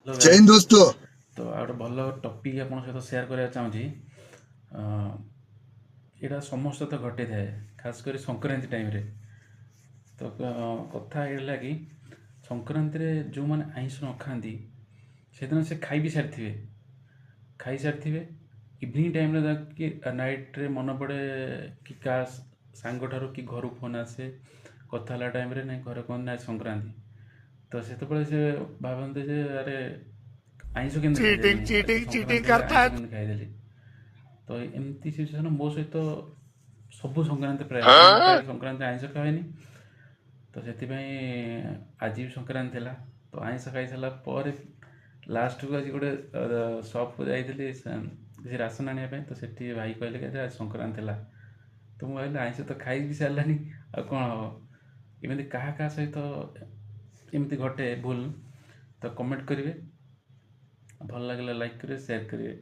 Hello ଜୟ guys. Hind ଦୋସ୍ତ। ତ ଆଉ ଗୋଟେ ଭଲ ଟପିକ୍ ଆପଣଙ୍କ ସହିତ ସେୟାର କରିବାକୁ ଚାହୁଁଛି। ଏଇଟା ସମସ୍ତ ତ ଘଟିଥାଏ, ଖାସ କରି ସଂକ୍ରାନ୍ତି ଟାଇମ୍ରେ। ତ କଥା ହେଲା କି ସଂକ୍ରାନ୍ତିରେ ଯେଉଁମାନେ ଆଇଁଷ ନ ଖାଆନ୍ତି ସେଦିନ ସେ ଖାଇସାରିଥିବେ ଇଭିନିଂ ଟାଇମ୍ରେ କି ନାଇଟ୍ରେ ମନେ ପଡ଼େ କି ସାଙ୍ଗଠାରୁ କି ଘରୁ ଫୋନ୍ ଆସେ କଥା ହେଲା ଟାଇମ୍ରେ, ନାଇଁ ଘରେ କୁହନ୍ତି ନା ସଂକ୍ରାନ୍ତି। ତ ସେତେବେଳେ ସେ ଭାବନ୍ତି ଯେ ଆରେ ଆଇଁଷ କେମିତି ଖାଇଦେଲି, चीटिंग ମୁଁ ଆଜି ତ चीटिंग चीटिंग ସଂକ୍ରାନ୍ତି ଥିଲା, करता ଆଇଁଷ है। କେମିତି ଖାଇଦେଲି। ତ ଏମିତି ସିଚୁଏସନ୍ ମୋ ସହିତ ସବୁ ସଂକ୍ରାନ୍ତି ପ୍ରାୟ ହୁଏ। ମୁଁ ପ୍ରାୟ ସଂକ୍ରାନ୍ତି ଆଇଁଷ ଖାଏନି, ତ ସେଥିପାଇଁ ଆଜି ବି ସଂକ୍ରାନ୍ତି ଥିଲା। ତ ଆଇଁଷ ଖାଇସାରିଲା ପରେ ଲାଷ୍ଟକୁ ଆଜି ଗୋଟେ ସପ୍କୁ ଯାଇଥିଲି କିଛି ରାସନ ଆଣିବା ପାଇଁ। ତ ସେଠି ଭାଇ କହିଲେ କି ଆଜି ସଂକ୍ରାନ୍ତି ଥିଲା। ତ ମୁଁ ଭାବିଲି ଆଇଁଷ ତ ଖାଇବି ସାରିଲାନି, ଆଉ କ'ଣ ହେବ। ଏମିତି କାହା କାହା ସହିତ ଏମିତି ଘଟେ ଭୁଲ, ତ କମେଣ୍ଟ କରିବେ। ଭଲ ଲାଗିଲା ଲାଇକ୍ କରିବେ, ସେୟାର କରିବେ।